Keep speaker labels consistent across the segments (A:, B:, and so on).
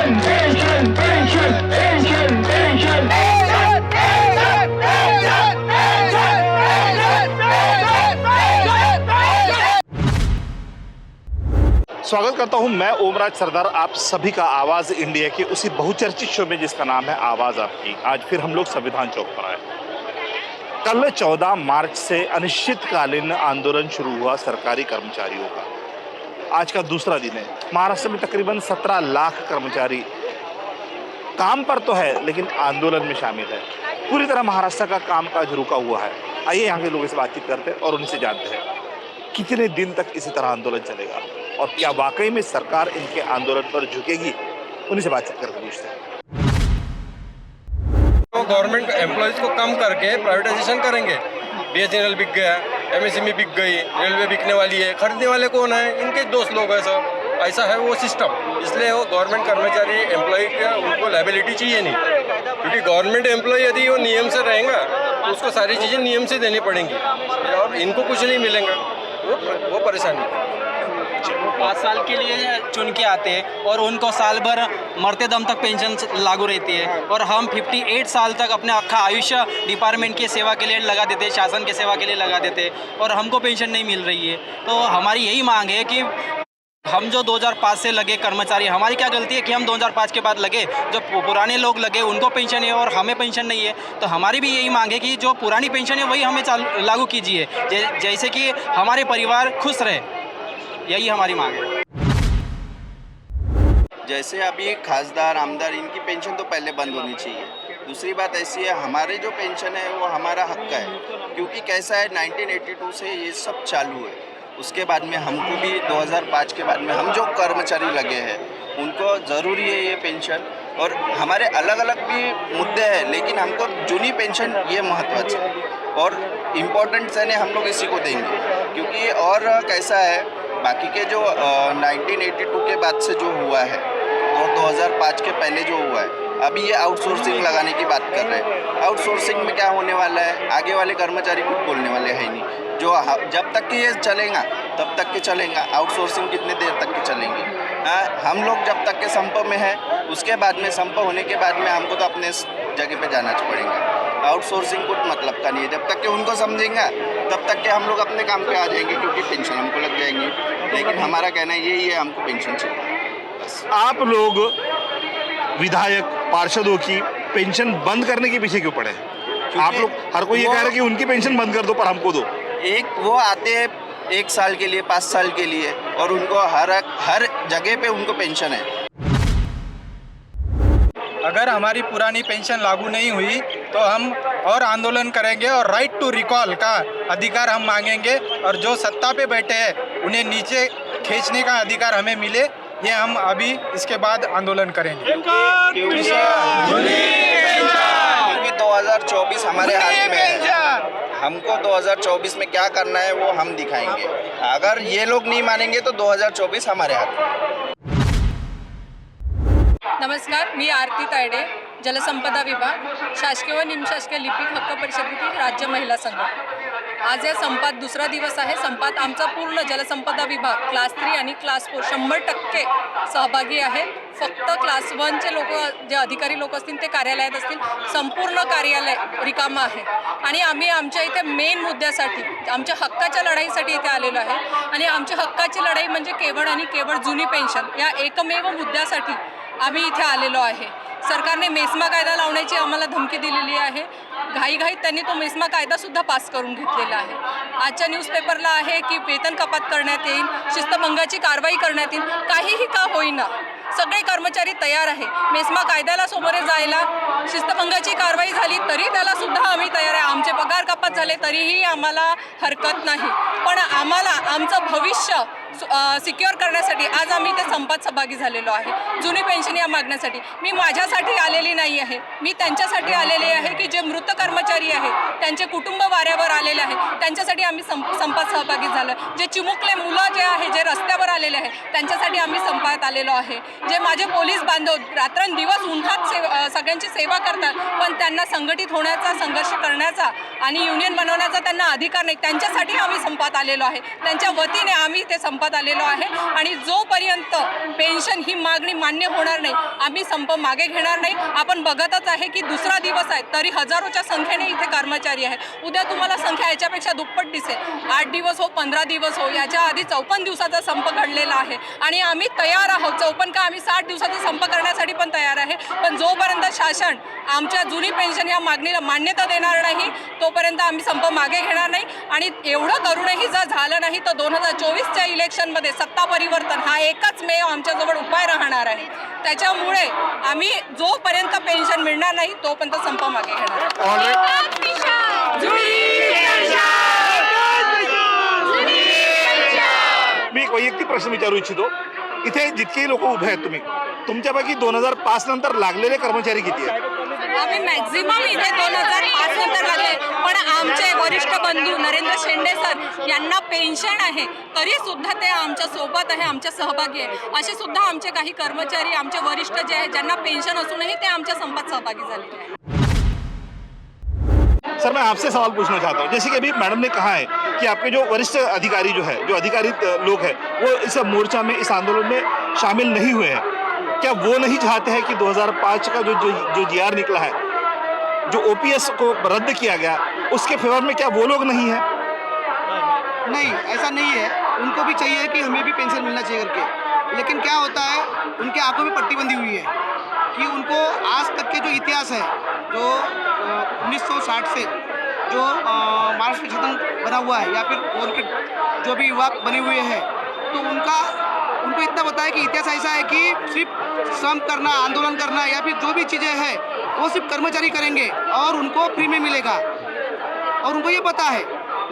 A: स्वागत करता हूं मैं ओमराज सरदार आप सभी का आवाज इंडिया के उसी बहुचर्चित शो में जिसका नाम है आवाज आपकी। आज फिर हम लोग संविधान चौक पर आए। कल 14 मार्च से अनिश्चितकालीन आंदोलन शुरू हुआ सरकारी कर्मचारियों का। आज का दूसरा दिन है। महाराष्ट्र में तकरीबन 17 लाख कर्मचारी काम पर तो है लेकिन आंदोलन में शामिल है। पूरी तरह महाराष्ट्र का कामकाज रुका हुआ है। आइए यहाँ के लोगों से बातचीत करते हैं और उनसे जानते हैं कितने दिन तक इसी तरह आंदोलन चलेगा और क्या वाकई में सरकार इनके आंदोलन पर झुकेगी। उन्हीं से बातचीत करके पूछते हैं।
B: तो गवर्नमेंट एम्प्लॉयज़ को कम करके प्राइवेटाइजेशन करेंगे। बीएसएनएल बिक गया, एमएसएमई बिक गई, रेलवे बिकने वाली है। खरीदने वाले कौन है? इनके दोस्त लोग हैं सब। ऐसा है वो सिस्टम। इसलिए वो गवर्नमेंट कर्मचारी एम्प्लॉय का उनको लायबिलिटी चाहिए नहीं, क्योंकि गवर्नमेंट एम्प्लॉय यदि वो नियम से रहेगा तो उसको सारी चीज़ें नियम से देनी पड़ेंगी और इनको कुछ नहीं मिलेगा। वो परेशानी।
C: 5 साल के लिए चुन के आते हैं और उनको साल भर मरते दम तक पेंशन लागू रहती है और हम 58 साल तक अपने अक्खा आयुष्य डिपार्टमेंट की सेवा के लिए लगा देते हैं, शासन की सेवा के लिए लगा देते हैं और हमको पेंशन नहीं मिल रही है। तो हमारी यही मांग है कि हम जो 2005 से लगे कर्मचारी, हमारी क्या गलती है कि हम 2005 के बाद लगे, जो पुराने लोग लगे उनको पेंशन है और हमें पेंशन नहीं है। तो हमारी भी यही मांग है कि जो पुरानी पेंशन है वही हमें लागू कीजिए, जैसे कि हमारे परिवार खुश रहे। यही हमारी मांग है।
D: जैसे अभी खासदार आमदार इनकी पेंशन तो पहले बंद होनी चाहिए। दूसरी बात ऐसी है, हमारे जो पेंशन है वो हमारा हक है, क्योंकि कैसा है 1982 से ये सब चालू है। उसके बाद में हमको भी 2005 के बाद में हम जो कर्मचारी लगे हैं उनको ज़रूरी है ये पेंशन। और हमारे अलग अलग भी मुद्दे हैं लेकिन हमको जूनी पेंशन ये महत्व है और इम्पोर्टेंट है हम लोग इसी को देंगे, क्योंकि और कैसा है बाकी के जो 1982 के बाद से जो हुआ है और 2005 के पहले जो हुआ है, अभी ये आउटसोर्सिंग लगाने की बात कर रहे हैं। आउटसोर्सिंग में क्या होने वाला है, आगे वाले कर्मचारी कुछ बोलने वाले हैं नहीं। जो जब तक कि ये चलेगा तब तक के चलेगा, आउटसोर्सिंग कितने देर तक के चलेंगी। हम लोग जब तक के संप में हैं, उसके बाद में संप होने के बाद में हमको तो अपने जगह पे जाना पड़ेगा। आउटसोर्सिंग कुछ मतलब का नहीं है। जब तक कि उनको समझेंगे तब तक के हम लोग अपने काम पे आ जाएंगे, क्योंकि पेंशन हमको लग जाएंगी। लेकिन हमारा कहना यही है, हमको पेंशन चाहिए बस।
A: आप लोग विधायक पार्षदों की पेंशन बंद करने के पीछे क्यों पड़े? आप लोग हर कोई ये कह रहा है कि उनकी पेंशन बंद कर दो पर हमको दो।
D: एक वो आते हैं 1 साल के लिए, 5 साल के लिए और उनको हर जगह पे उनको पेंशन है।
E: अगर हमारी पुरानी पेंशन लागू नहीं हुई तो हम और आंदोलन करेंगे और राइट टू रिकॉल का अधिकार हम मांगेंगे और जो सत्ता पे बैठे हैं उन्हें नीचे खींचने का अधिकार हमें मिले। ये हम अभी इसके बाद आंदोलन करेंगे।
D: क्योंकि 2024 हमारे हाथ में है। हमको 2024 में क्या करना है वो हम दिखाएंगे। अगर ये लोग नहीं मानेंगे तो 2024 हमारे हाथ में।
F: नमस्कार, मी आरती तायडे, जलसंपदा विभाग, शासकीय व निमशासकीय लिपिक हक्क परिषदेतील राज्य महिला संघ। आज या संपात दुसरा दिवस आहे। संपात आमचा पूर्ण जलसंपदा विभाग क्लास 3 आणि क्लास 4 100% सहभागी आहे। फक्त क्लास 1चे लोक, जे अधिकारी लोक असतील ते कार्यालयात असतील, संपूर्ण कार्यालय रिकामं आहे आणि आम्ही आमच्या इथे मेन मुद्द्यासाठी, आमच्या हक्काच्या लढाईसाठी इथे आलेलो आहे आणि आमची हक्काची लढाई म्हणजे केवळ आणि केवळ जुनी पेन्शन या एकमेव मुद्द्यासाठी आम्ही इथे आलेलो आहे। सरकारने मेस्मा कायदा लावण्याची आम्हाला धमकी दिलेली आहे। घाईघाईत त्यांनी तो मेस्मा कायदासुद्धा पास करून घेतलेला आहे। आजच्या न्यूजपेपरला आहे की वेतन कपात करण्यात येईल, शिस्तभंगाची कारवाई करण्यात येईल। काहीही का होईना सगळे कर्मचारी तयार आहे मेस्मा कायद्याला समोर जायला। शिस्तभंगाची कारवाई झाली तरी त्याला सुद्धा आम्ही तयार आहे। आमचे पगार कपात झाले तरीही आम्हाला हरकत नाही, पण आम्हाला आमचं भविष्य सिक्युअर करण्यासाठी आज आम्ही ते संपात सहभागी झालेलो आहे। जुनी पेन्शन या मागण्यासाठी मी माझ्यासाठी आलेली नाही आहे, मी त्यांच्यासाठी आलेले आहे की जे मृत कर्मचारी आहे त्यांचे कुटुंब वाऱ्यावर आलेले आहे, त्यांच्यासाठी आम्ही संपात सहभागी झालो। जे चिमुकले मुलं जे आहे, जे रस्त्यावर आलेले आहे त्यांच्यासाठी आम्ही संपात आलेलो आहे। जे माझे पोलीस बांधव रात्रंदिवस उन्हात सगळ्यांची सेवा करतात, पण त्यांना संघटित होण्याचा, संघर्ष करण्याचा आणि युनियन बनवण्याचा त्यांना अधिकार नाही, त्यांच्यासाठी आम्ही संपात आलेलो आहे। त्यांच्या वतीने आम्ही ते संपत आलेलो आहे आणि जोपर्यंत पेन्शन ही मागणी मान्य होणार नाही आम्ही संप मागे घेणार नाही. आपण बघतच आहे की दुसरा दिवस आहे तरी हजारोच्या संख्येने इथे कर्मचारी आहे. उद्या तुम्हाला संख्या याच्यापेक्षा दुप्पट दिसेल. 8 दिवस हो 15 दिवस हो, याच्या आधी 54 दिवसाचा संप घडलेला आहे आणि आम्ही तयार आहोत. 54 का आम्ही 60 दिवसाचा संप करण्यासाठी पण तयार आहे. पण जोपर्यंत शासन आमच्या जुनी पेन्शन या मागणीला मान्यता देणार नाही तोपर्यंत आम्ही संप मागे घेणार नाही. आणि एवढं करूनही जर झालं नाही तर 2024च्या इलेक्शनमध्ये सत्ता परिवर्तन हा एकच मेव आमच्याजवळ उपाय राहणार आहे. त्याच्यामुळे आम्ही जोपर्यंत पेन्शन मिळणार नाही तोपर्यंत संप मागे घेणार.
A: मी एक वैयक्तिक प्रश्न विचारू इच्छितो. इथे जितकेही लोक उभे आहेत तुमच्यापैकी 2005 नंतर लागलेले कर्मचारी किती आहेत?
F: आम्ही मॅक्झिमम इथे 2005 नंतर लागले. पण आमचे वरिष्ठ बंधू नरेंद्र शेंडे सर यांना पेन्शन आहे तरी सुद्धा ते आमच्या सोबत आहे, आमच्या सहभागी आहे. असे सुद्धा आमचे काही कर्मचारी आमचे वरिष्ठ जे आहेत ज्यांना पेन्शन असूनही ते आमच्या संपात सहभागी झालेले आहेत.
A: सर मैं आपसे सवाल पूछना चाहता हूँ. जैसे कि अभी मैडम ने कहा है कि आपके जो वरिष्ठ अधिकारी जो अधिकारित लोग हैं वो इस मोर्चा में, इस आंदोलन में शामिल नहीं हुए हैं. क्या वो नहीं चाहते हैं कि 2005 का जो जीआर निकला है, जो ओपीएस को रद्द किया गया, उसके फेवर में क्या वो लोग नहीं हैं?
G: नहीं, ऐसा नहीं है. उनको भी चाहिए कि हमें भी पेंशन मिलना चाहिए करके. लेकिन क्या होता है उनके आंखों में पट्टी बंधी हुई है कि उनको आज तक के जो इतिहास है जो 1960 से जो महाराष्ट्र में शासन बना हुआ है या फिर उनके जो भी युवा बने हुए हैं तो उनको इतना पता है कि इतिहास ऐसा है कि सिर्फ श्रम करना, आंदोलन करना या फिर जो भी चीज़ें हैं वो सिर्फ कर्मचारी करेंगे और उनको फ्री में मिलेगा और उनको ये पता है.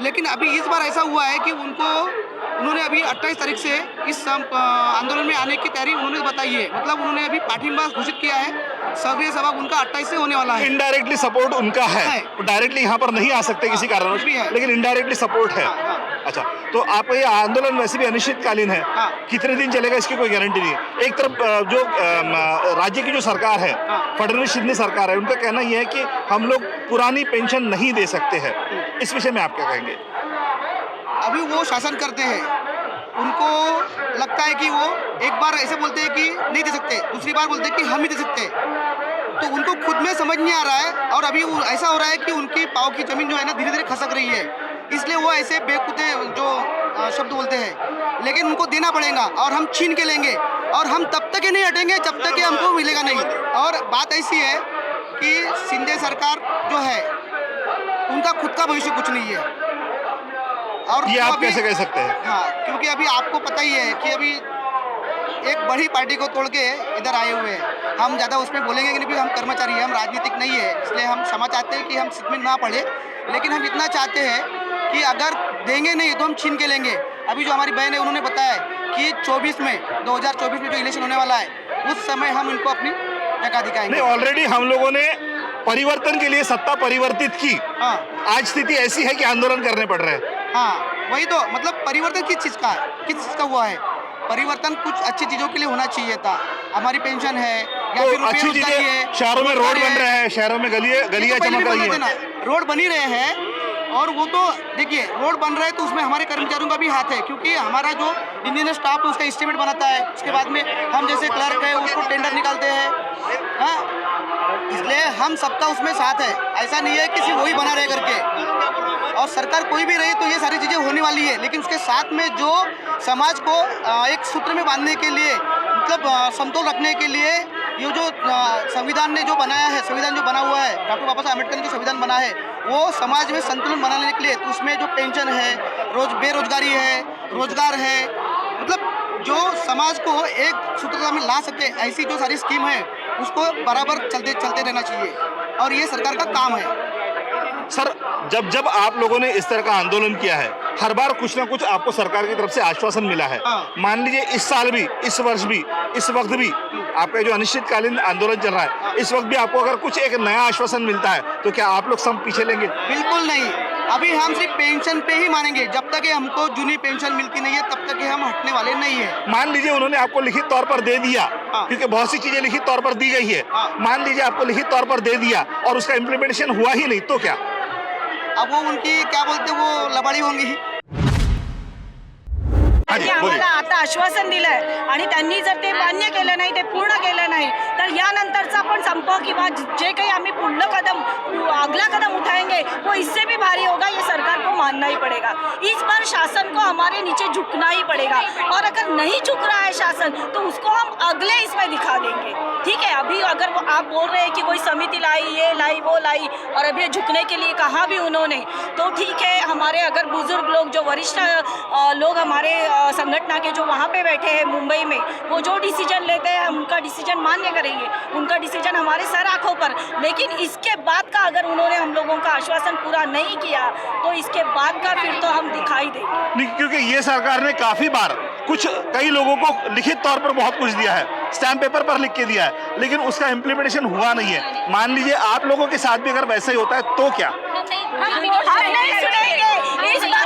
G: लेकिन अभी इस बार ऐसा हुआ है कि उन्होंने अभी 28 तारीख से इस आंदोलन में आने की तैयारी उन्होंने बताई है. मतलब उन्होंने अभी पाठिंबा घोषित किया है. सभ्य सभा उनका 28 से होने वाला है.
A: इनडायरेक्टली सपोर्ट उनका है. डायरेक्टली यहाँ पर नहीं आ सकते किसी कारणवश, लेकिन इनडायरेक्टली सपोर्ट है. अच्छा, तो आपका ये आंदोलन वैसे भी अनिश्चितकालीन है. कितने दिन चलेगा इसकी कोई गारंटी नहीं है. एक तरफ जो राज्य की जो सरकार है, फडणवीस शिंदे सरकार है, उनका कहना यह है कि हम लोग पुरानी पेंशन नहीं दे सकते हैं. इस विषय में आप क्या कहेंगे?
G: अभी वो शासन करते हैं, उनको लगता है कि वो एक बार ऐसे बोलते हैं कि नहीं दे सकते, दूसरी बार बोलते हैं कि हम ही दे सकते हैं. तो उनको खुद में समझ नहीं आ रहा है और अभी ऐसा हो रहा है कि उनकी पाँव की ज़मीन जो है ना धीरे धीरे खसक रही है. इसलिए वो ऐसे बेवकूफ़े जो शब्द बोलते हैं. लेकिन उनको देना पड़ेगा और हम छीन के लेंगे और हम तब तक ही नहीं हटेंगे जब तक कि हमको मिलेगा नहीं. और बात ऐसी है कि शिंदे सरकार जो है उनका खुद का भविष्य कुछ नहीं है. और
A: ये आप कैसे कह सकते हैं?
G: हाँ, क्योंकि अभी आपको पता ही है कि अभी एक बड़ी पार्टी को तोड़ के इधर आए हुए हैं. हम ज़्यादा उसमें बोलेंगे कि नहीं, हम कर्मचारी हैं, हम राजनीतिक नहीं है, इसलिए हम क्षमा चाहते हैं कि हम सिद्ध में ना पड़े. लेकिन हम इतना चाहते हैं कि अगर देंगे नहीं तो हम छीन के लेंगे. अभी जो हमारी बहन है उन्होंने बताया कि 2024 में जो इलेक्शन होने वाला है उस समय हम इनको अपनी जगह दिखाएंगे.
A: नहीं, ऑलरेडी हम लोगों ने परिवर्तन के लिए सत्ता परिवर्तित की.
G: हाँ,
A: आज स्थिति ऐसी है कि आंदोलन करने पड़ रहे हैं.
G: हाँ, वही तो. मतलब परिवर्तन किस चीज़ का हुआ है? परिवर्तन कुछ अच्छी चीज़ों के लिए होना चाहिए था. हमारी पेंशन है या
A: तो
G: फिर रुपये
A: अच्छी
G: रोजगारी
A: चीजें,
G: है,
A: शहरों में रोड
G: रोजगारी
A: बन
G: है.
A: रहे हैं, शहरों में गलियां
G: ये तो पहले
A: चमक
G: भी
A: रही
G: बोल
A: है.
G: रहे थे ना, रोड बन ही रहे हैं. और वो तो देखिए रोड बन रहा है तो उसमें हमारे कर्मचारियों का भी हाथ है, क्योंकि हमारा जो इंजीनियर स्टाफ है उसका एस्टिमेट बनाता है. उसके बाद में हम जैसे क्लर्क है उसको टेंडर निकालते हैं. हाँ, इसलिए हम सबका उसमें साथ है. ऐसा नहीं है कि सिर्फ वही बना रहे करके. और सरकार कोई भी रही तो ये सारी चीज़ें होने वाली है. लेकिन उसके साथ में जो समाज को एक सूत्र में बांधने के लिए, मतलब समतोल रखने के लिए ये जो संविधान ने जो बनाया है, संविधान जो बना हुआ है, डॉक्टर बाबा साहब अम्बेडकर ने जो संविधान बना है वो समाज में संतुलन बनाने के लिए, तो उसमें जो पेंशन है, बेरोजगारी है, रोजगार है, मतलब जो समाज को एक सूत्रता में ला सके ऐसी जो सारी स्कीम है उसको बराबर चलते रहना चाहिए. और ये सरकार का काम है.
A: सर, जब आप लोगों ने इस तरह का आंदोलन किया है, हर बार कुछ ना कुछ आपको सरकार की तरफ से आश्वासन मिला है.
G: हाँ.
A: मान लीजिए इस साल भी, इस वर्ष भी, इस वक्त भी आपका जो अनिश्चितकालीन आंदोलन चल रहा है, इस वक्त भी आपको अगर कुछ एक नया आश्वासन मिलता है तो क्या आप लोग सब पीछे लेंगे?
G: बिल्कुल नहीं. अभी हम सिर्फ पेंशन पे ही मानेंगे. जब तक हमको जूनी पेंशन मिलती नहीं है तब तक हम हटने वाले नहीं है.
A: मान लीजिए उन्होंने आपको लिखित तौर पर दे दिया, क्योंकि बहुत सी चीजें लिखित तौर पर दी गई है. मान लीजिए आपको लिखित तौर पर दे दिया और उसका इम्प्लीमेंटेशन हुआ ही नहीं, तो क्या?
G: अब वो उनकी क्या बोलते वो लबाड़ी होंगी.
A: हाँ
H: त्यांनी आम्हाला आता आश्वासन दिलंय आणि त्यांनी जर ते मान्य केलं नाही, ते पूर्ण केलं नाही, तर यानंतरचा पण संप किंवा जे काही आम्ही अगला कदम उठाएंगे वो इससे भी भारी होगा। ये सरकार को मानना ही पड़ेगा। इस बार शासन को हमारे नीचे झुकना ही पड़ेगा और अगर नहीं झुक रहा है शासन तो उसको हम अगले इसमें दिखा देंगे। ठीक है, अभी अगर वो आप बोल रहे हैं कि कोई समिति लाई, ये लाई, वो लाई और अभी झुकने के लिए कहा भी उन्होंने, तो ठीक है, हमारे अगर बुजुर्ग लोग जो वरिष्ठ लोग हमारे संगठन के जो वहाँ पे बैठे हैं मुंबई में, वो जो डिसीजन लेते हैं हम उनका डिसीजन मान्य करेंगे, उनका डिसीजन हमारे सर आँखों पर। लेकिन इसके बाद का अगर उन्होंने हम लोगों का आश्वासन पूरा नहीं किया तो इसके बाद का फिर तो हम दिखाई देंगे।
A: नहीं, क्योंकि ये सरकार ने काफी बार कई लोगों को लिखित तौर पर बहुत कुछ दिया है, स्टैम्प पेपर पर लिख के दिया है, लेकिन उसका इम्प्लीमेंटेशन हुआ नहीं है। मान लीजिए आप लोगों के साथ भी अगर वैसा ही होता है तो क्या?
H: हम नहीं सुनेंगे इस बात।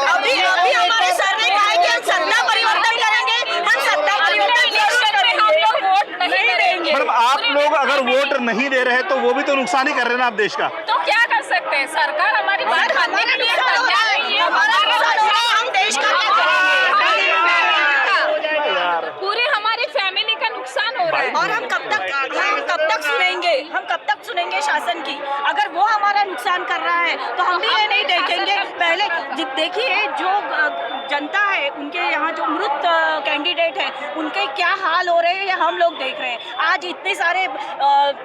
H: अभी हमारे सर ने कहा है कि हम सत्ता परिवर्तन करेंगे, हम सत्ता परिवर्तन नहीं देंगे।
A: मैडम, आप लोग अगर वोट नहीं दे रहे हैं तो वो भी तो नुकसान ही कर रहे हैं ना आप देश का।
I: तो क्या कर सकते हैं? सरकार हमारी बात मानने के लिए हम देश का पूरी हमारी फैमिली का नुकसान हो रहा है।
H: और हम कब तक सुनेंगे शासन की? अगर वो हमारा नुकसान कर रहा है तो हम भी ये नहीं देखेंगे। पहले देखिए, जो जनता है उनके यहाँ जो मृत कैंडिडेट है उनके क्या हाल हो रहे हैं ये हम लोग देख रहे हैं। आज इतने सारे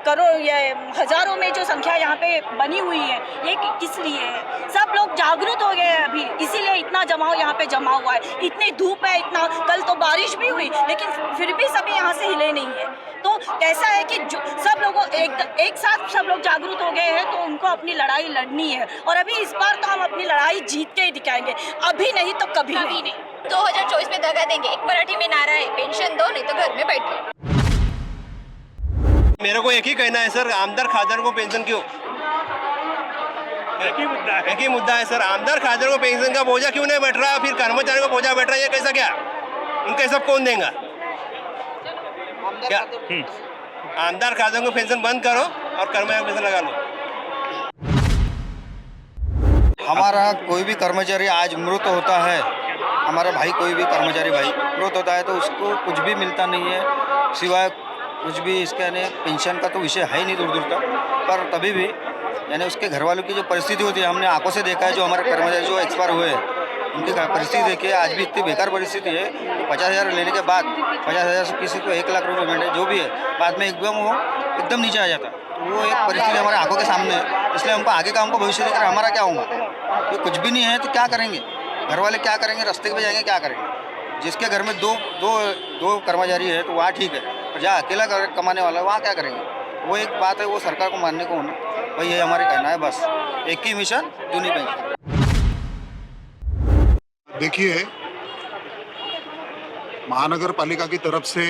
H: करोड़ या हजारों में जो संख्या यहाँ पे बनी हुई है, ये किस लिए है? सब लोग जागरूक हो गए हैं अभी, इसीलिए इतना जमाव यहाँ पे जमा हुआ है। इतनी धूप है, इतना, कल तो बारिश भी हुई, लेकिन फिर भी सभी यहाँ से हिले नहीं है। तो कैसा है कि जो सब लोगों एक साथ सब लोग जागरूक हो गए हैं तो उनको अपनी लड़ाई लड़नी है और अभी इस बार तो हम अपनी लड़ाई जीत के ही दिखाएंगे, अभी नहीं तो कभी नहीं।
I: 2024 में दगा देंगे। एक मराठी में नारा है, पेंशन दो नहीं तो घर में बैठो।
B: मेरे को एक ही कहना है सर, आमदार खासदार को पेंशन क्यों? एक ही मुद्दा है सर, आमदार खासदार को पेंशन का बोझा क्यों नहीं बैठ रहा, फिर कर्मचारी को बोझा बैठ रहा है, ये कैसा क्या? उनका सब कौन देगा क्या? आमदार खासदार को पेंशन बंद करो और कर्मचारी को पेंशन लगा लो।
J: हमारा कोई भी कर्मचारी आज मृत होता है, हमारा भाई कोई भी कर्मचारी भाई मृत होता है तो उसको कुछ भी मिलता नहीं है, सिवाय कुछ भी इसके यानी पेंशन का तो विषय है ही नहीं दूर दूर तक। पर तभी भी यानी उसके घर वालों की जो परिस्थिति होती है, हमने आंखों से देखा है, जो हमारे कर्मचारी जो एक्सपायर हुए हैं उनकी परिस्थिति देखिए, आज भी इतनी बेकार परिस्थिति है कि 50,000 लेने के बाद 50,000 से किसी को 1 लाख रुपये पेमेंट है, जो भी है, बाद में एकदम नीचे आ जाता। तो वो एक परिस्थिति हमारे आंखों के सामने है, इसलिए हमको आगे का हमको भविष्य देख रहे हमारा क्या होगा। तो कुछ भी नहीं है तो क्या करेंगे, घर वाले क्या करेंगे, रास्ते पे जाएंगे, क्या करेंगे? जिसके घर में दो कर्मचारी है तो वहाँ ठीक है, और जहाँ अकेला कमाने वाला है वहाँ क्या करेंगे? वो एक बात है, वो सरकार को मानने को होना, भाई ये हमारे कहना है बस, एक ही मिशन जूनी पेंशन।
K: देखिए, महानगर पालिका की तरफ से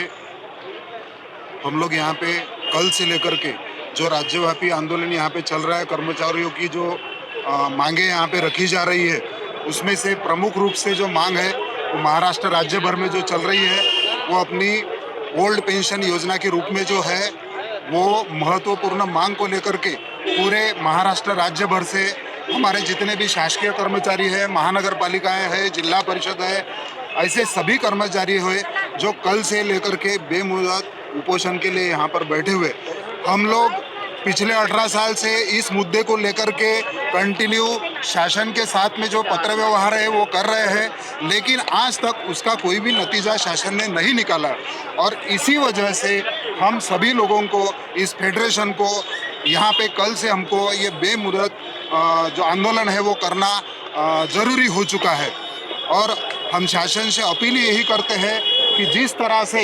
K: हम लोग यहाँ पे कल से लेकर के जो राज्यव्यापी आंदोलन यहाँ पे चल रहा है, कर्मचारियों की जो मांगे यहाँ पे रखी जा रही है, उसमें से प्रमुख रूप से जो मांग है वो महाराष्ट्र राज्य भर में जो चल रही है वो अपनी ओल्ड पेंशन योजना के रूप में जो है वो महत्वपूर्ण मांग को लेकर के पूरे महाराष्ट्र राज्य भर से हमारे जितने भी शासकीय कर्मचारी हैं, महानगर पालिकाएँ हैं, जिला परिषद है, ऐसे सभी कर्मचारी हुए जो कल से लेकर के बेमुदत उपोषण के लिए यहाँ पर बैठे हुए। हम लोग पिछले 18 साल से इस मुद्दे को लेकर के कंटिन्यू शासन के साथ में जो पत्र व्यवहार है वो कर रहे हैं, लेकिन आज तक उसका कोई भी नतीजा शासन ने नहीं निकाला। और इसी वजह से हम सभी लोगों को, इस फेडरेशन को, यहाँ पे कल से हमको ये बेमुदत जो आंदोलन है वो करना ज़रूरी हो चुका है। और हम शासन से अपील यही करते हैं कि जिस तरह से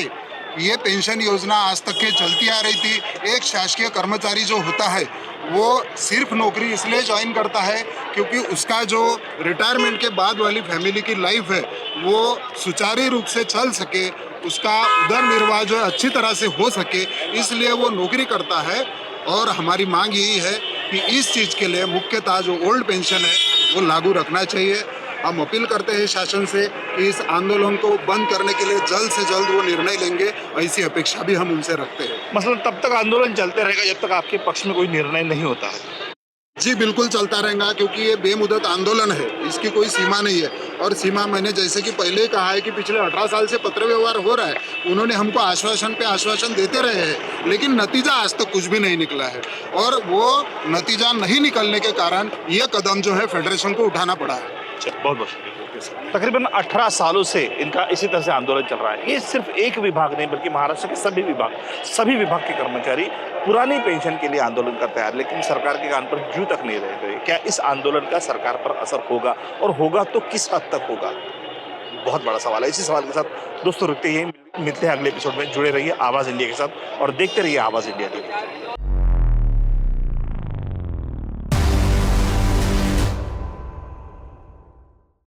K: ये पेंशन योजना आज तक के चलती आ रही थी, एक शासकीय कर्मचारी जो होता है वो सिर्फ नौकरी इसलिए ज्वाइन करता है क्योंकि उसका जो रिटायरमेंट के बाद वाली फैमिली की लाइफ है वो सुचारू रूप से चल सके, उसका उदर निर्वाह जो है अच्छी तरह से हो सके, इसलिए वो नौकरी करता है। और हमारी मांग यही है कि इस चीज़ के लिए मुख्यतः जो ओल्ड पेंशन है वो लागू रखना चाहिए। हम अपील करते हैं शासन से कि इस आंदोलन को बंद करने के लिए जल्द से जल्द वो निर्णय लेंगे, ऐसी अपेक्षा भी हम उनसे रखते हैं।
A: मतलब तब तक आंदोलन चलते रहेगा जब तक आपके पक्ष में कोई निर्णय नहीं होता है।
K: जी बिल्कुल चलता रहेगा, क्योंकि ये बेमुदत आंदोलन है, इसकी कोई सीमा नहीं है। और सीमा मैंने जैसे कि पहले ही कहा है कि पिछले 18 साल से पत्र व्यवहार हो रहा है, उन्होंने हमको आश्वासन पे आश्वासन देते रहे हैं, लेकिन नतीजा आज तक कुछ भी नहीं निकला है। और वो नतीजा नहीं निकलने के कारण ये कदम जो है फेडरेशन को उठाना पड़ा है।
A: बहुत बहुत शुक्रिया। तकरीबन 18 सालों से इनका इसी तरह से आंदोलन चल रहा है। ये सिर्फ एक विभाग नहीं बल्कि महाराष्ट्र के सभी विभाग के कर्मचारी पुरानी पेंशन के लिए आंदोलन करते हैं, लेकिन सरकार के कान पर जू तक नहीं रह गए। क्या इस आंदोलन का सरकार पर असर होगा, और होगा तो किस हद तक होगा, बहुत बड़ा सवाल है। इसी सवाल के साथ दोस्तों रुकते ही मिलते हैं अगले एपिसोड में। जुड़े रहिए आवाज़ इंडिया के साथ और देखते रहिए आवाज़ इंडिया टीवी।